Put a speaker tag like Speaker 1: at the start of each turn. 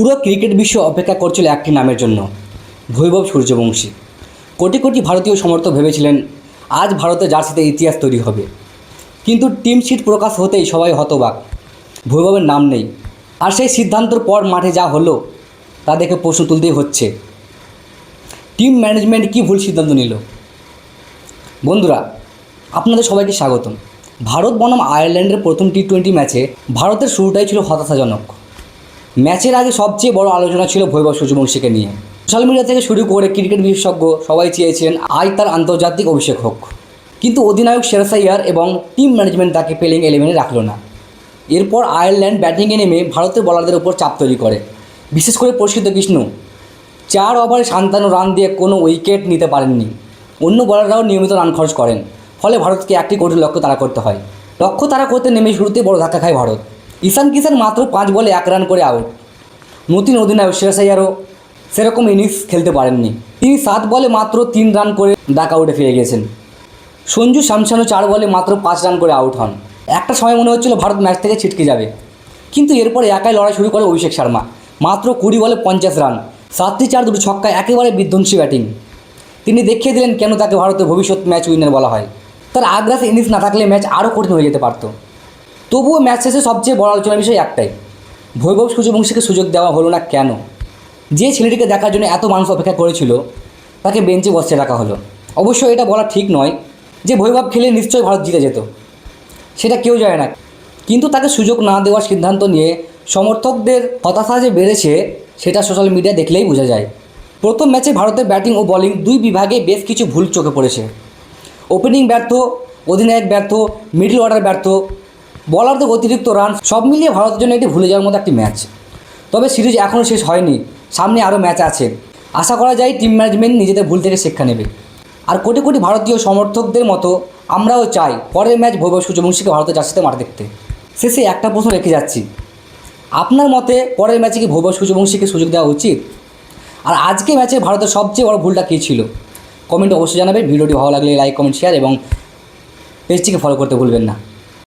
Speaker 1: পুরো ক্রিকেট বিশ্ব অপেক্ষা করছিল একটি নামের জন্য, বৈভব সূর্যবংশী। কোটি কোটি ভারতীয় সমর্থক ভেবেছিলেন আজ ভারতের জার্সিতে ইতিহাস তৈরি হবে, কিন্তু টিম শিট প্রকাশ হতেই সবাই হতবাক। বৈভবের নাম নেই। আর সেই সিদ্ধান্তর পর মাঠে যা হলো তা দেখে প্রশ্ন তুলতেই হচ্ছে, টিম ম্যানেজমেন্ট কী ভুল সিদ্ধান্ত নিল। বন্ধুরা, আপনাদের সবাইকে স্বাগতম। ভারত বনাম আয়ারল্যান্ডের প্রথম টি-20 ম্যাচে ভারতের শুরুটাই ছিল হতাশাজনক। ম্যাচের আগে সবচেয়ে বড় আলোচনা ছিল বৈভব সূর্যবংশীকে নিয়ে। সোশ্যাল মিডিয়া থেকে শুরু করে ক্রিকেট বিশেষজ্ঞ সবাই চেয়েছিলেন আজ তার আন্তর্জাতিক অভিষেক হোক, কিন্তু অধিনায়ক শ্রেয়াস আইয়ার এবং টিম ম্যানেজমেন্ট তাকে প্লেইং 11-এ রাখল না। এরপর আয়ারল্যান্ড ব্যাটিংয়ে নেমে ভারতের বোলারদের ওপর চাপ তৈরি করে, বিশেষ করে প্রসিদ্ধ কৃষ্ণ 4 ওভারে 57 রান দিয়ে কোনো উইকেট নিতে পারেননি। অন্য বোলাররাও নিয়মিত রান খরচ করেন, ফলে ভারতকে একটি কঠিন লক্ষ্য তাড়া করতে হয়। লক্ষ্য তাড়া করতে নেমে শুরুতে বড় ধাক্কা খায় ভারত। ঈশান কিষান মাত্র 5 বলে 1 রান করে আউট। নতুন অধিনায়ক শ্রেয়াস আইয়ারও সেরকম ইনিংস খেলতে পারেননি। তিনি 7 বলে মাত্র 3 রান করে ডাক আউটে ফিরে গিয়েছেন। সঞ্জু স্যামসনও 4 বলে মাত্র 5 রান করে আউট হন। একটা সময় মনে হচ্ছিল ভারত ম্যাচ থেকে ছিটকে যাবে, কিন্তু এরপরে একাই লড়াই শুরু করে অভিষেক শর্মা। মাত্র 20 বলে 50 রান, 7টি 4, 2টি ছক্কায় একেবারে বিধ্বংসী ব্যাটিং। তিনি দেখিয়ে দিলেন কেন তাকে ভারতের ভবিষ্যৎ ম্যাচ উইনার বলা হয়। তার আগ্রাসী ইনিংস না থাকলে ম্যাচ আরও কঠিন হয়ে যেতে পারত। তবুও ম্যাচ শেষে সবচেয়ে বড় আলোচনার বিষয় একটাই, বৈভব সূর্যবংশীকে সুযোগ দেওয়া হলো না কেন। যে ছেলেটিকে দেখার জন্য এত মানুষ অপেক্ষা করেছিল তাকে বেঞ্চে বসে রাখা হলো। অবশ্য এটা বলা ঠিক নয় যে বৈভব খেলে নিশ্চয়ই ভারত জিতে যেত, সেটা কেউ জানে না, কিন্তু তাকে সুযোগ না দেওয়ার সিদ্ধান্ত নিয়ে সমর্থকদের হতাশা যে বেড়েছে সেটা সোশ্যাল মিডিয়া দেখলেই বোঝা যায়। প্রথম ম্যাচে ভারতের ব্যাটিং ও বোলিং দুই বিভাগে বেশ কিছু ভুল চোখে পড়েছে। ওপেনিং ব্যর্থ, অধিনায়ক ব্যর্থ, মিডল অর্ডার ব্যর্থ, বলারদের অতিরিক্ত রান, সব মিলিয়ে ভারতের জন্য এটি ভুলে যাওয়ার মতো একটি ম্যাচ। তবে সিরিজ এখনও শেষ হয়নি, সামনে আরও ম্যাচ আছে। আশা করা যায় টিম ম্যানেজমেন্ট নিজেদের ভুল থেকে শিক্ষা নেবে। আর কোটি কোটি ভারতীয় সমর্থকদের মতো আমরাও চাই পরের ম্যাচ বৈভব সূর্যবংশীকে ভারতের জার্সিতে মাঠে দেখতে। শেষে একটা প্রশ্ন রেখে যাচ্ছি, আপনার মতে পরের ম্যাচে কি বৈভব সূর্যবংশীকে সুযোগ দেওয়া উচিত? আর আজকে ম্যাচে ভারতের সবচেয়ে বড় ভুলটা কী ছিল? কমেন্টে অবশ্যই জানাবেন। ভিডিওটি ভালো লাগলে লাইক, কমেন্ট, শেয়ার এবং পেজটিকে ফলো করতে ভুলবেন না।